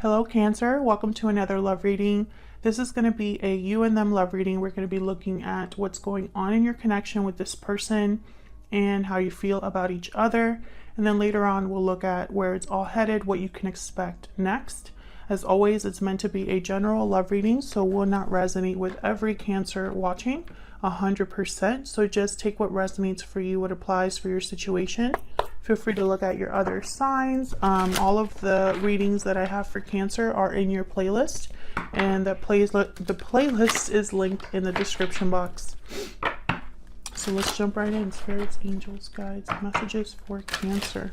Hello Cancer, welcome to another love reading. This is going to be a you and them love reading. We're going to be looking at what's going on in your connection with this person and how you feel about each other. And then later on we'll look at where it's all headed, what you can expect next. As always, it's meant to be a general love reading, so will not resonate with every Cancer watching 100%. So just take what resonates for you, what applies for your situation. Feel free to look at your other signs. All of the readings that I have for Cancer are in your playlist, and the playlist is linked in the description box. So let's jump right in. Spirits, angels, guides, messages for Cancer.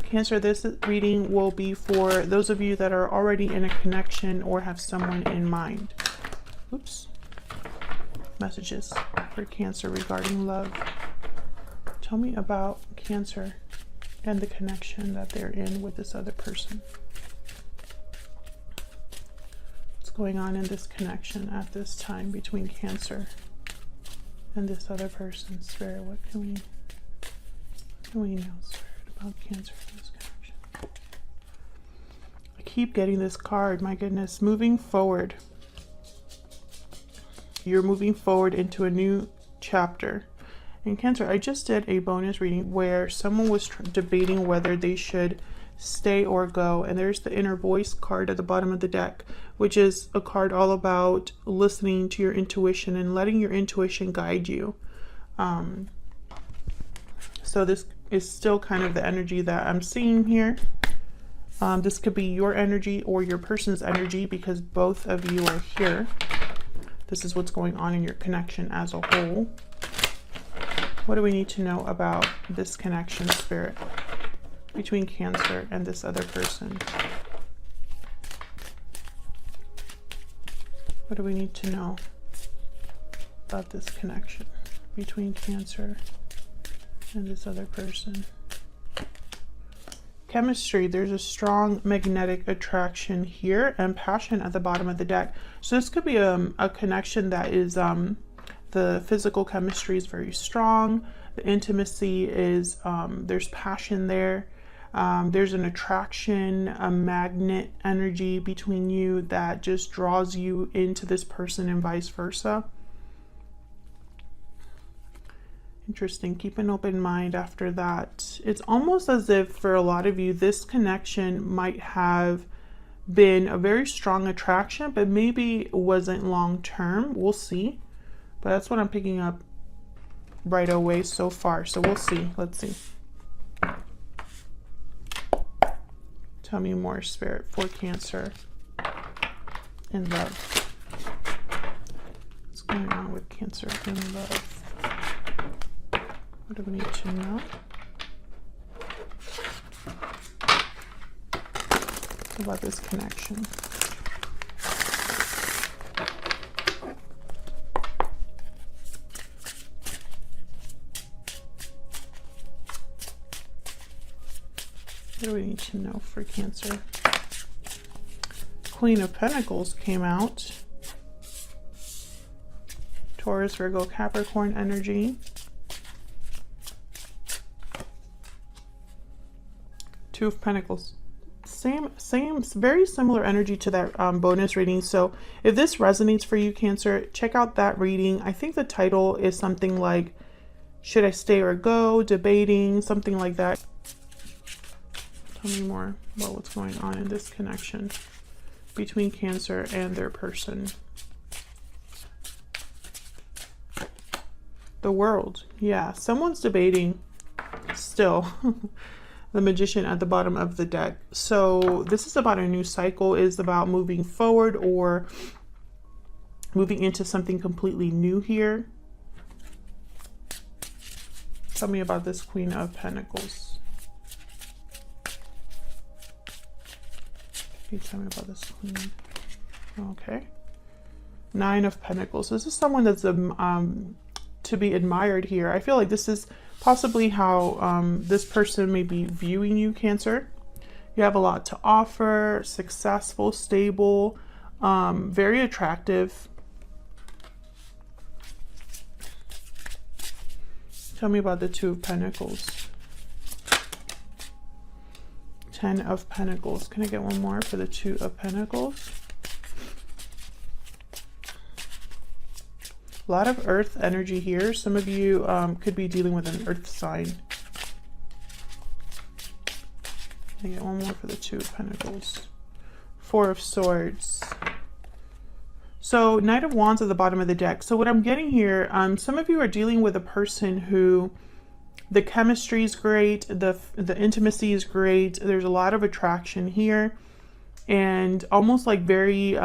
Cancer, this reading will be for those of you that are already in a connection or have someone in mind. Oops. Messages for Cancer regarding love. Tell me about Cancer and the connection that they're in with this other person. What's going on in this connection at this time between Cancer and this other person? Spirit, what can we know, Spirit, about Cancer and this connection? I keep getting this card, my goodness. Moving forward. You're moving forward into a new chapter. In Cancer, I just did a bonus reading where someone was debating whether they should stay or go. And there's the inner voice card at the bottom of the deck, which is a card all about listening to your intuition and letting your intuition guide you. So this is still kind of the energy that I'm seeing here. This could be your energy or your person's energy because both of you are here. This is what's going on in your connection as a whole. What do we need to know about this connection, Spirit, between Cancer and this other person? What do we need to know about this connection between Cancer and this other person? Chemistry, there's a strong magnetic attraction here and passion at the bottom of the deck. So this could be a connection that is the physical chemistry is very strong. The intimacy is, there's passion there. There's an attraction, a magnet energy between you that just draws you into this person and vice versa. Interesting. Keep an open mind after that. It's almost as if for a lot of you, this connection might have been a very strong attraction, but maybe wasn't long term. We'll see. But that's what I'm picking up right away so far. So we'll see. Let's see. Tell me more, Spirit, for Cancer and love. What's going on with Cancer and love? What do we need to know about this connection? What do we need to know for Cancer? Queen of Pentacles came out. Taurus, Virgo, Capricorn energy. Two of Pentacles. Same, very similar energy to that bonus reading. So if this resonates for you, Cancer, check out that reading. I think the title is something like, should I stay or go? Debating, something like that. Tell me more about what's going on in this connection between Cancer and their person. The World. Yeah, someone's debating still. The Magician at the bottom of the deck. So this is about a new cycle, is about moving forward or moving into something completely new here. Tell me about this Queen of Pentacles. Can you tell me about this Queen? Okay. Nine of Pentacles. This is someone that's to be admired here. I feel like this is possibly how this person may be viewing you, Cancer. You have a lot to offer, successful, stable, very attractive. Tell me about the Two of Pentacles. Ten of Pentacles. Can I get one more for the Two of Pentacles? A lot of earth energy here. Some of you could be dealing with an earth sign. Can I get one more for the Two of Pentacles? Four of Swords. So Knight of Wands at the bottom of the deck. So what I'm getting here, some of you are dealing with a person who the chemistry is great, the intimacy is great. There's a lot of attraction here and almost like very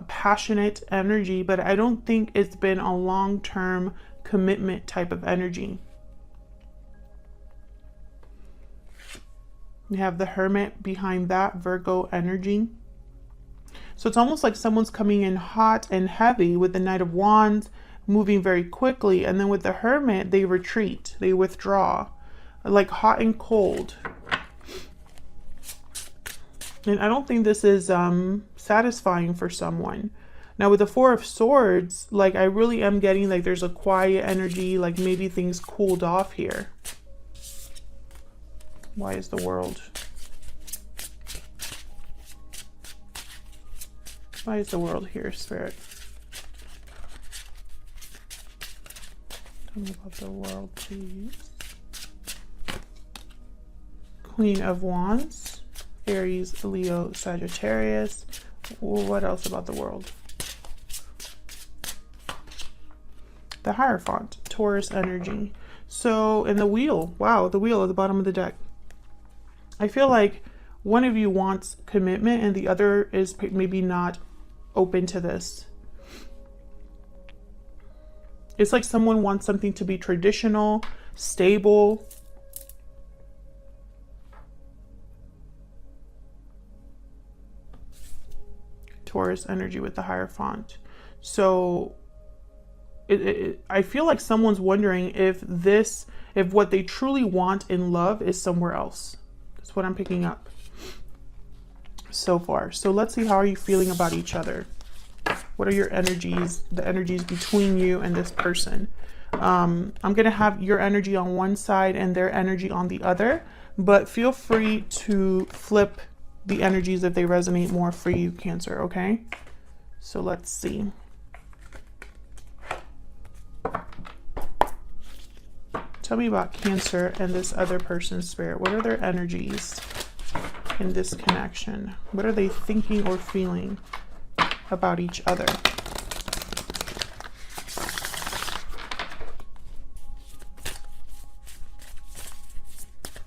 passionate energy, but I don't think it's been a long-term commitment type of energy. You have the Hermit behind that, Virgo energy. So it's almost like someone's coming in hot and heavy with the Knight of Wands, moving very quickly. And then with the Hermit, they retreat, they withdraw, like hot and cold. And I don't think this is satisfying for someone. Now with the Four of Swords, like I really am getting like there's a quiet energy, like maybe things cooled off here. Why is the World? Why is the World here, Spirit? Tell me about the World, please. Queen of Wands, Aries, Leo, Sagittarius. What else about the World? The Hierophant, Taurus energy. So, in the Wheel, wow, the Wheel at the bottom of the deck. I feel like one of you wants commitment and the other is maybe not open to this. It's like someone wants something to be traditional, stable. Taurus energy with the Hierophant. So I feel like someone's wondering if what they truly want in love is somewhere else. That's what I'm picking up so far. So let's see, how are you feeling about each other? What are your energies, the energies between you and this person? I'm going to have your energy on one side and their energy on the other, but feel free to flip the energies if they resonate more for you, Cancer, okay? So let's see. Tell me about Cancer and this other person's spirit. What are their energies in this connection? What are they thinking or feeling about each other?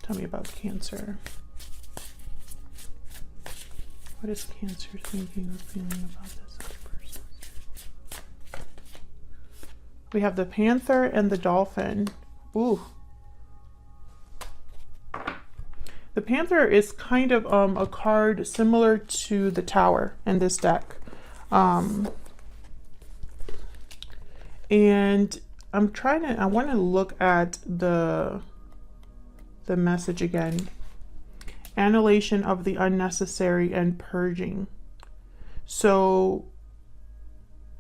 Tell me about Cancer. What is Cancer thinking or feeling about this other person? We have the Panther and the Dolphin. Ooh. The Panther is kind of a card similar to the Tower in this deck. And I want to look at the message again. Annihilation of the unnecessary and purging. So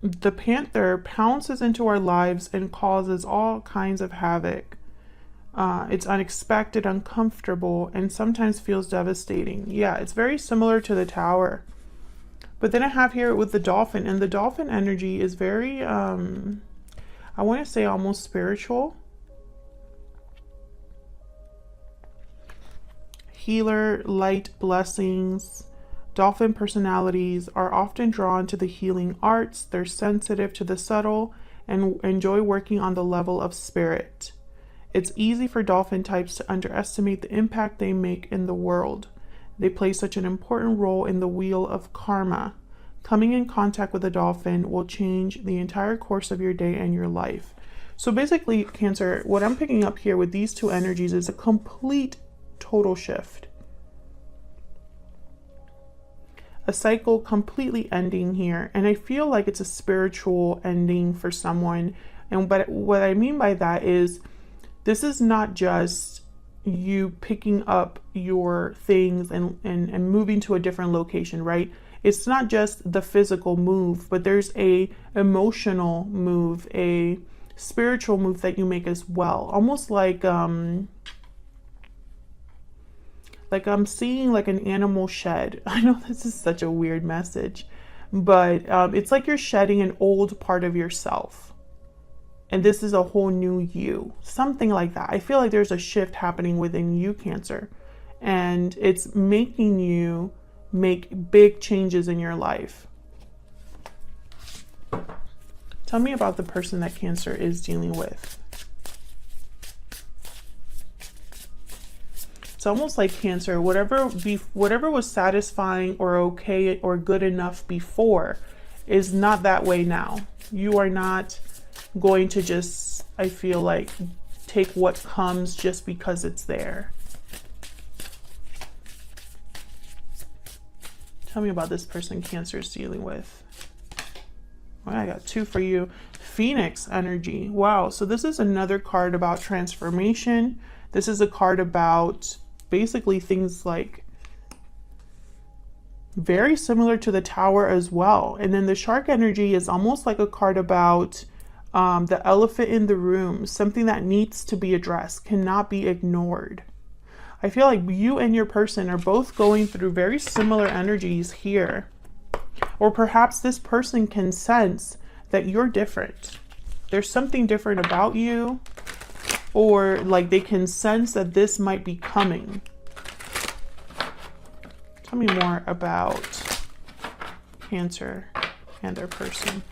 the Panther pounces into our lives and causes all kinds of havoc. It's unexpected, uncomfortable, and sometimes feels devastating. Yeah, it's very similar to the Tower. But then I have here with the Dolphin, and the Dolphin energy is very, I want to say almost spiritual. Healer, light, blessings. Dolphin personalities are often drawn to the healing arts. They're sensitive to the subtle and enjoy working on the level of spirit. It's easy for Dolphin types to underestimate the impact they make in the world. They play such an important role in the wheel of karma. Coming in contact with a Dolphin will change the entire course of your day and your life. So basically, Cancer, what I'm picking up here with these two energies is a complete total shift. A cycle completely ending here, and I feel like it's a spiritual ending for someone. But what I mean by that is this is not just you picking up your things and moving to a different location, right? It's not just the physical move, but there's a emotional move, a spiritual move that you make as well. Almost like Like I'm seeing like an animal shed. I know this is such a weird message, but it's like you're shedding an old part of yourself. And this is a whole new you. Something like that. I feel like there's a shift happening within you, Cancer. And it's making you make big changes in your life. Tell me about the person that Cancer is dealing with. It's almost like Cancer, whatever was satisfying or okay or good enough before is not that way now. You are not going to just, I feel like, take what comes just because it's there. Tell me about this person Cancer is dealing with. Well, I got 2 for you. Phoenix energy. Wow. So this is another card about transformation. This is a card about basically things like very similar to the Tower as well. And then the shark energy is almost like a card about the elephant in the room, something that needs to be addressed, cannot be ignored. I feel like you and your person are both going through very similar energies here. Or perhaps this person can sense that you're different. There's something different about you, or like they can sense that this might be coming. Tell me more about Cancer and their person.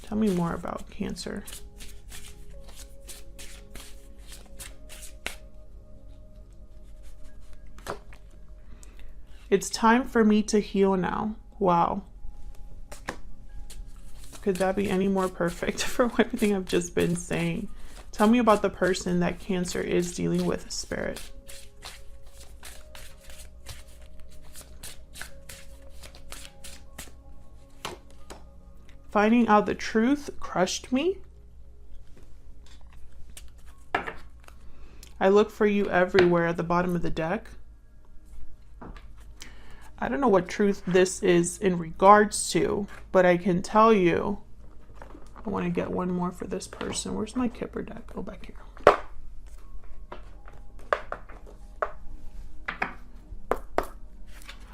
Tell me more about Cancer. It's time for me to heal now. Wow. Could that be any more perfect for everything I've just been saying? Tell me about the person that Cancer is dealing with, Spirit. Finding out the truth crushed me. I look for you everywhere at the bottom of the deck. I don't know what truth this is in regards to, but I can tell you, I want to get one more for this person. Where's my Kipper deck? Go back here.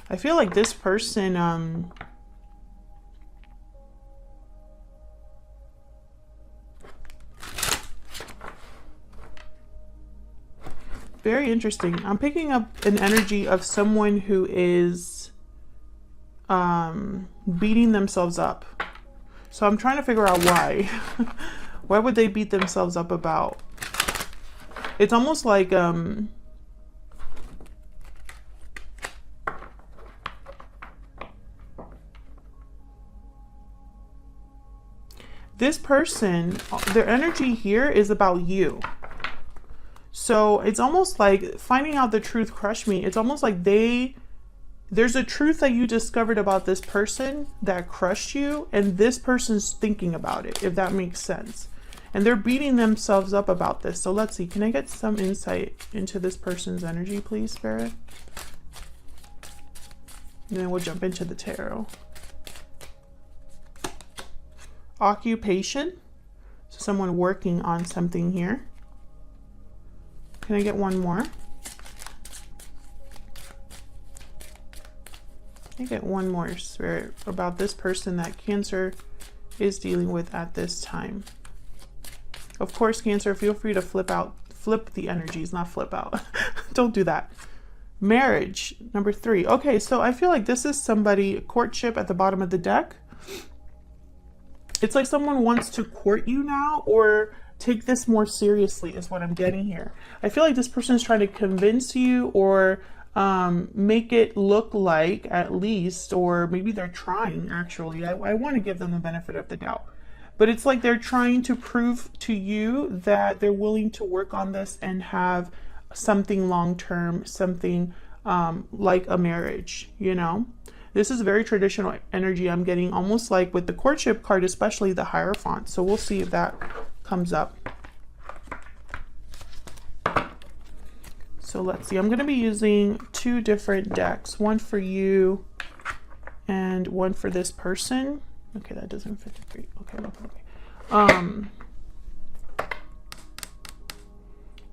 I feel like this person, very interesting. I'm picking up an energy of someone who is beating themselves up. So I'm trying to figure out why. Why would they beat themselves up about? It's almost like this person, their energy here is about you. So it's almost like finding out the truth crushed me. It's almost like there's a truth that you discovered about this person that crushed you, and this person's thinking about it, if that makes sense. And they're beating themselves up about this. So let's see, can I get some insight into this person's energy, please, Spirit? And then we'll jump into the tarot. Occupation. So someone working on something here. Can I get one more? I get one more, Spirit, about this person that Cancer is dealing with at this time. Of course, Cancer, feel free to flip the energies, not flip out. Don't do that. Marriage, number 3. Okay, so I feel like this is somebody, courtship at the bottom of the deck. It's like someone wants to court you now, or take this more seriously is what I'm getting here. I feel like this person is trying to convince you, or make it look like, at least, or maybe they're trying, actually. I want to give them the benefit of the doubt. But it's like they're trying to prove to you that they're willing to work on this and have something long-term, something like a marriage, you know? This is very traditional energy I'm getting, almost like with the courtship card, especially the Hierophant. So we'll see if that comes up. So let's see, I'm going to be using 2 different decks, one for you and one for this person. Okay, that doesn't fit the 3. Okay.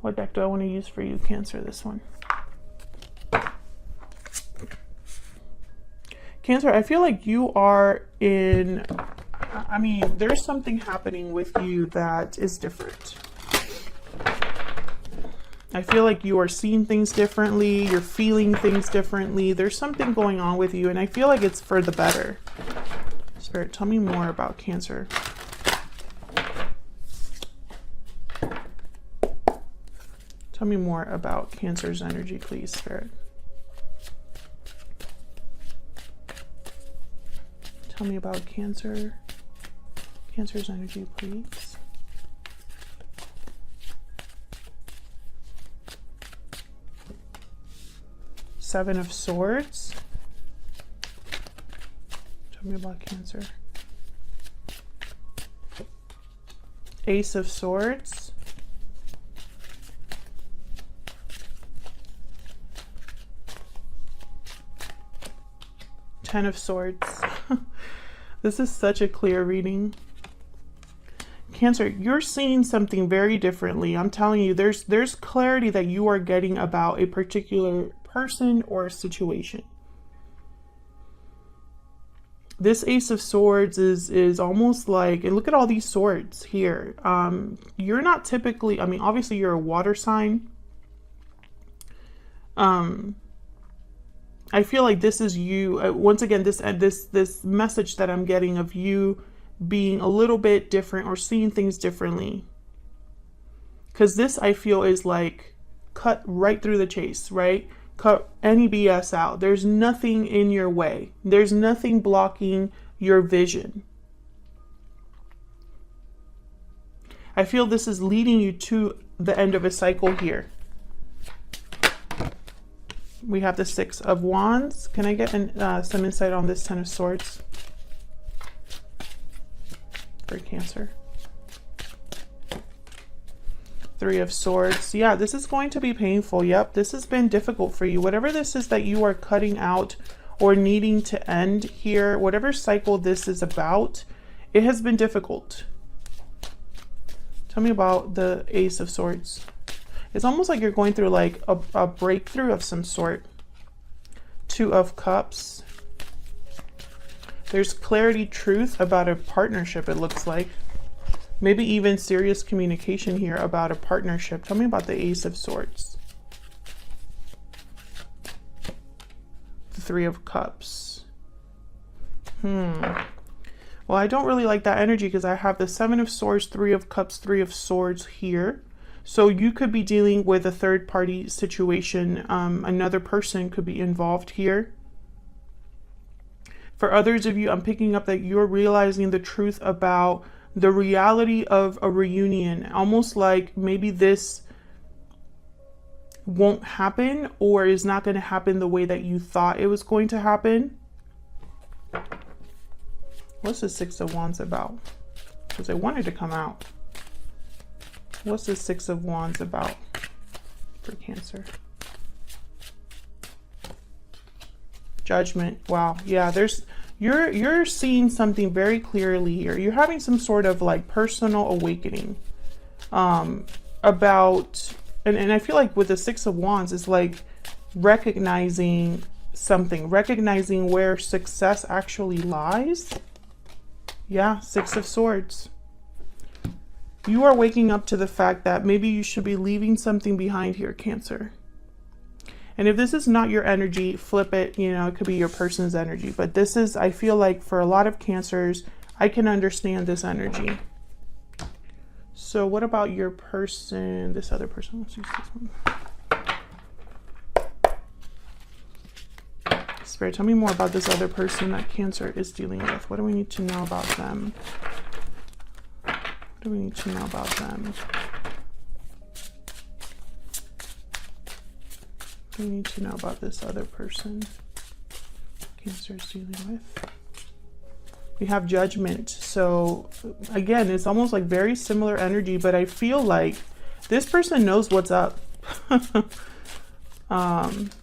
What deck do I want to use for you, Cancer, this one? Cancer, I feel like you are in, I mean, there's something happening with you that is different. I feel like you are seeing things differently. You're feeling things differently. There's something going on with you, and I feel like it's for the better. Spirit, tell me more about Cancer. Tell me more about Cancer's energy, please, Spirit. Tell me about Cancer's energy, please. Seven of Swords. Tell me about Cancer. Ace of Swords. Ten of Swords. This is such a clear reading. Cancer, you're seeing something very differently. I'm telling you, there's clarity that you are getting about a particular person or situation. This Ace of Swords is almost like, and look at all these swords here. You're not typically, I mean, obviously you're a water sign. I feel like this is you. Once again, this message that I'm getting of you being a little bit different or seeing things differently. Because this, I feel, is like cut right through the chase, right? Cut any BS out. There's nothing in your way. There's nothing blocking your vision. I feel this is leading you to the end of a cycle here. We have the Six of Wands. Can I get some insight on this Ten of Swords for Cancer? Three of Swords. Yeah, this is going to be painful. Yep, this has been difficult for you. Whatever this is that you are cutting out or needing to end here, whatever cycle this is about, it has been difficult. Tell me about the Ace of Swords. It's almost like you're going through like a breakthrough of some sort. Two of Cups. There's clarity, truth about a partnership, it looks like. Maybe even serious communication here about a partnership. Tell me about the Ace of Swords. The Three of Cups. Well, I don't really like that energy because I have the Seven of Swords, Three of Cups, Three of Swords here. So you could be dealing with a third party situation. Another person could be involved here. For others of you, I'm picking up that you're realizing the truth about the reality of a reunion. Almost like maybe this won't happen or is not going to happen the way that you thought it was going to happen. What's the Six of Wands about? Because I wanted to come out. What's the Six of Wands about for Cancer? Judgment. Wow. Yeah, you're seeing something very clearly here. You're having some sort of like personal awakening about, and I feel like with the Six of Wands, it's like recognizing something, recognizing where success actually lies. Yeah, Six of Swords. You are waking up to the fact that maybe you should be leaving something behind here, Cancer. And if this is not your energy, flip it. You know, it could be your person's energy. But this is, I feel like for a lot of Cancers, I can understand this energy. So what about your person, this other person? Let's use this one. Spirit, tell me more about this other person that Cancer is dealing with. What do we need to know about them? What do we need to know about them? What do we need to know about this other person Cancer is dealing with? We have Judgment. So again, it's almost like very similar energy, but I feel like this person knows what's up.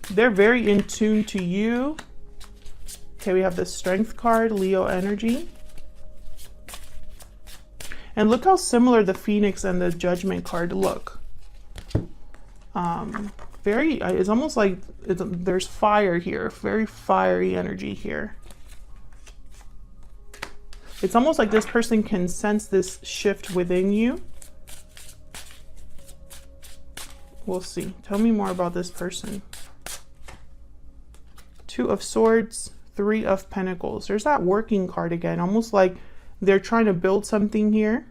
They're very in tune to you. Okay, we have the Strength card, Leo energy. And look how similar the Phoenix and the Judgment card look. It's almost like there's fire here, very fiery energy here. It's almost like this person can sense this shift within you. We'll see. Tell me more about this person. Two of Swords, Three of Pentacles. There's that working card again, almost like they're trying to build something here.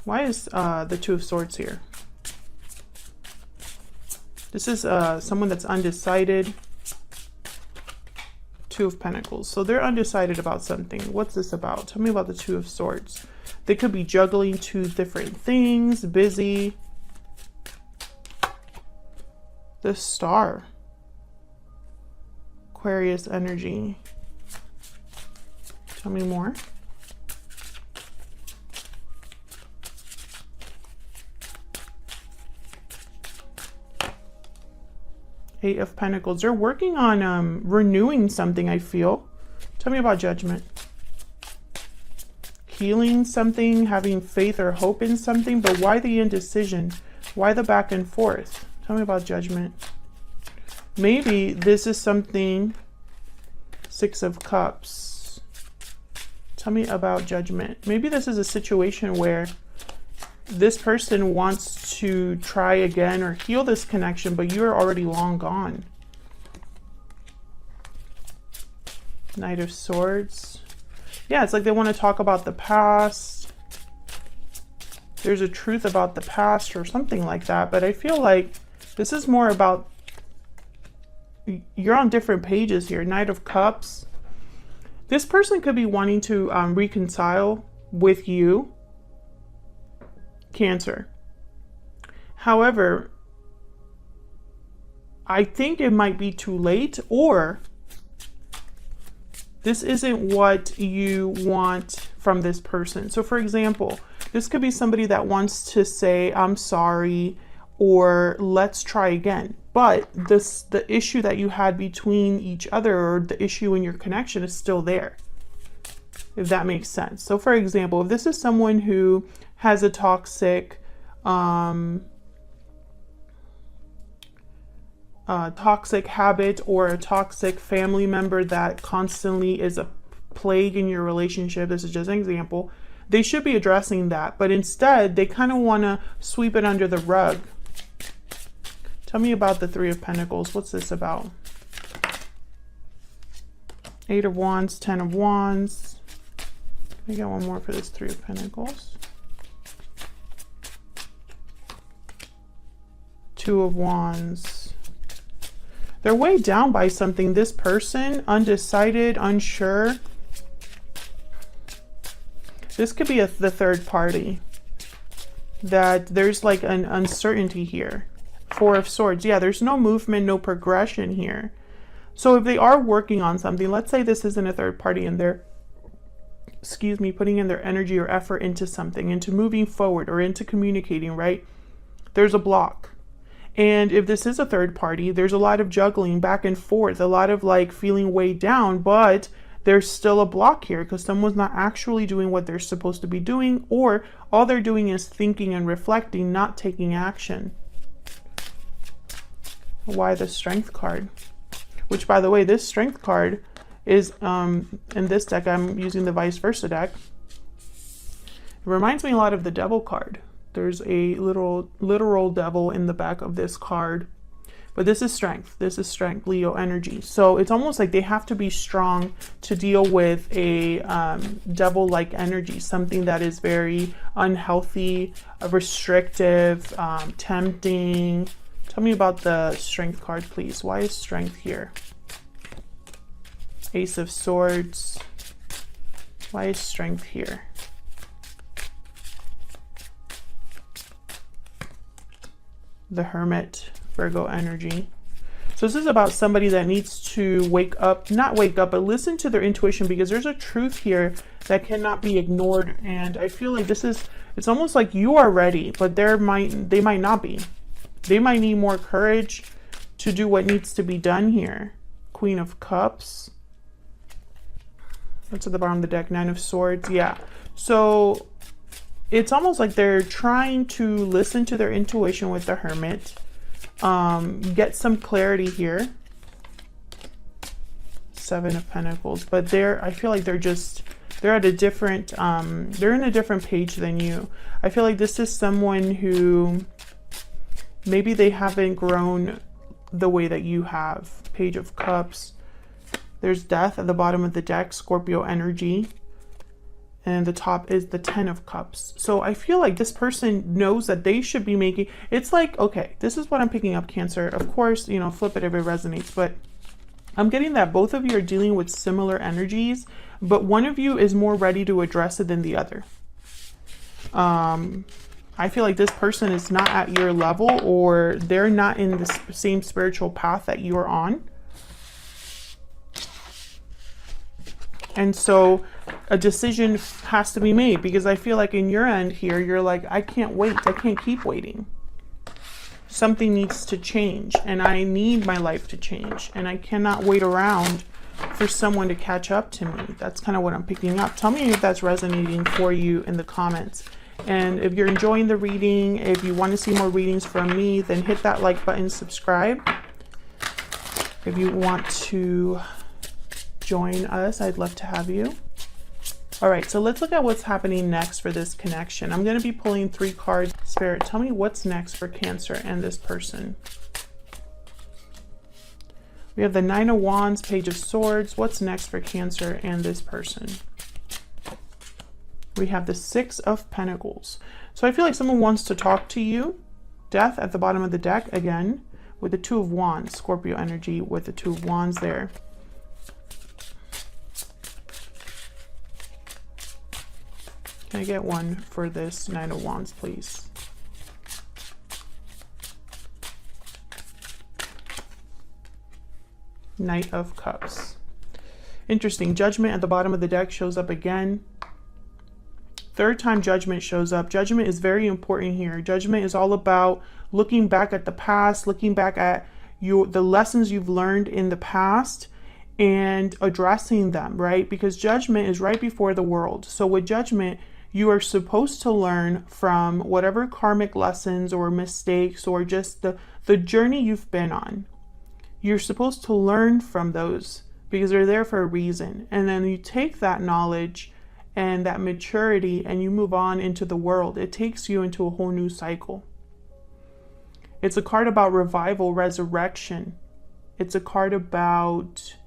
Why is the Two of Swords here? This is someone that's undecided. Two of Pentacles. So they're undecided about something. What's this about? Tell me about the Two of Swords. They could be juggling two different things, busy. The Star. Aquarius energy. Tell me more. Eight of Pentacles. They're working on renewing something, I feel. Tell me about Judgment. Healing something, having faith or hope in something, but why the indecision? Why the back and forth? Tell me about Judgment. Maybe this is something. Six of Cups. Tell me about Judgment. Maybe this is a situation where this person wants to try again or heal this connection, but you're already long gone. Knight of Swords. Yeah, it's like they want to talk about the past. There's a truth about the past or something like that, but I feel like this is more about you're on different pages here. Knight of Cups. This person could be wanting to reconcile with you, Cancer. However, I think it might be too late, or this isn't what you want from this person. So for example, this could be somebody that wants to say, I'm sorry, or let's try again. But the issue that you had between each other, or the issue in your connection, is still there, if that makes sense. So for example, if this is someone who has a toxic habit or a toxic family member that constantly is a plague in your relationship, this is just an example, they should be addressing that, but instead they kind of want to sweep it under the rug. Tell me about the Three of Pentacles. What's this about? Eight of Wands, Ten of Wands. We got one more for this Three of Pentacles. Two of Wands. They're weighed down by something. This person, undecided, unsure. This could be the third party. That there's like an uncertainty here. Four of Swords. Yeah, there's no movement, no progression here. So if they are working on something, let's say this isn't a third party and they're, putting in their energy or effort into something, into moving forward or into communicating, right? There's a block. And if this is a third party, there's a lot of juggling back and forth, a lot of like feeling weighed down, but there's still a block here because someone's not actually doing what they're supposed to be doing, or all they're doing is thinking and reflecting, not taking action. Why the Strength card? Which, by the way, this Strength card is, in this deck, I'm using the vice versa deck. It reminds me a lot of the Devil card. There's a literal devil in the back of this card. But this is strength. This is strength, Leo energy. So it's almost like they have to be strong to deal with a devil-like energy, something that is very unhealthy, restrictive, tempting. Tell me about the Strength card, please. Why is Strength here? Ace of Swords. Why is Strength here? The Hermit, Virgo energy. So this is about somebody that needs to wake up, not wake up, but listen to their intuition, because there's a truth here that cannot be ignored. And I feel like it's almost like you are ready, but they might not be. They might need more courage to do what needs to be done here. Queen of Cups. That's at the bottom of the deck. Nine of Swords. Yeah. So it's almost like they're trying to listen to their intuition with the Hermit, get some clarity here. Seven of Pentacles, but I feel like they're at a different, they're in a different page than you. I feel like this is someone who maybe they haven't grown the way that you have. Page of Cups. There's Death at the bottom of the deck, Scorpio energy. And the top is the 10 of Cups. So I feel like this person knows that they should be making, it's like, okay, this is what I'm picking up, Cancer. Of course, you know, flip it if it resonates, but I'm getting that both of you are dealing with similar energies, but one of you is more ready to address it than the other. I feel like this person is not at your level, or they're not in the same spiritual path that you're on. And so a decision has to be made, because I feel like in your end here, you're like, I can't wait. I can't keep waiting. Something needs to change, and I need my life to change, and I cannot wait around for someone to catch up to me. That's kind of what I'm picking up. Tell me if that's resonating for you in the comments. And if you're enjoying the reading, if you want to see more readings from me, then hit that like button, subscribe. If you want to join us, I'd love to have you. All right, so let's look at what's happening next for this connection. I'm going to be pulling 3 cards. Spirit, tell me what's next for Cancer and this person. We have the 9 of Wands, Page of Swords. What's next for Cancer and this person? We have the 6 of Pentacles. So I feel like someone wants to talk to you. Death at the bottom of the deck again, with the 2 of Wands, Scorpio energy with the 2 of Wands there. Can I get one for this 9 of Wands, please? Knight of Cups. Interesting. Judgment at the bottom of the deck shows up again. 3rd time Judgment shows up. Judgment is very important here. Judgment is all about looking back at the past, looking back at the lessons you've learned in the past and addressing them, right? Because Judgment is right before the World. So with Judgment, you are supposed to learn from whatever karmic lessons or mistakes or just the journey you've been on. You're supposed to learn from those because they're there for a reason. And then you take that knowledge and that maturity and you move on into the world. It takes you into a whole new cycle. It's a card about revival, resurrection. It's a card about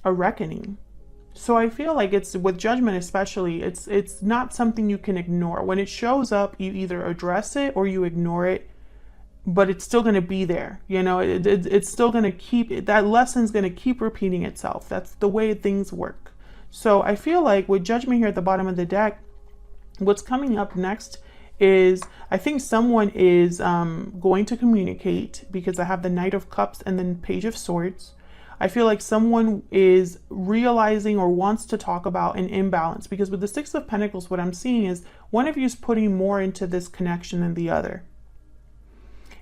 a reckoning. So I feel like it's with Judgment especially, it's not something you can ignore. When it shows up, you either address it or you ignore it, but it's still going to be there. You know, it's still going to keep, that lesson's going to keep repeating itself. That's the way things work. So I feel like with Judgment here at the bottom of the deck, what's coming up next is, I think someone is going to communicate, because I have the Knight of Cups and then Page of Swords. I feel like someone is realizing or wants to talk about an imbalance, because with the 6 of Pentacles, what I'm seeing is one of you is putting more into this connection than the other.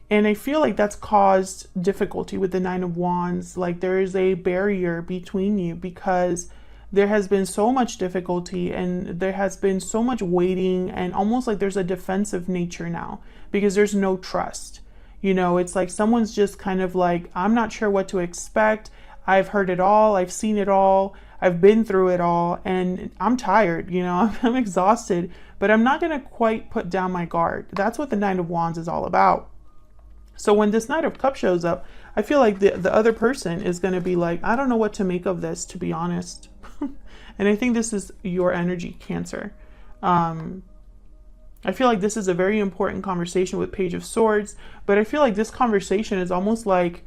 And I feel like that's caused difficulty with the 9 of Wands. Like there is a barrier between you because there has been so much difficulty and there has been so much waiting, and almost like there's a defensive nature now because there's no trust. You know, it's like someone's just kind of like, I'm not sure what to expect. I've heard it all. I've seen it all. I've been through it all, and I'm tired, you know, I'm exhausted, but I'm not going to quite put down my guard. That's what the 9 of Wands is all about. So when this Knight of Cups shows up, I feel like the other person is going to be like, I don't know what to make of this, to be honest. And I think this is your energy, Cancer. I feel like this is a very important conversation with Page of Swords, but I feel like this conversation is almost like,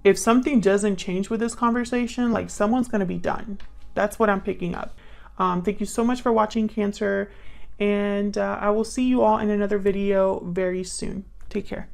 if something doesn't change with this conversation, like someone's going to be done. That's what I'm picking up. Thank you so much for watching, Cancer, and I will see you all in another video very soon. Take care.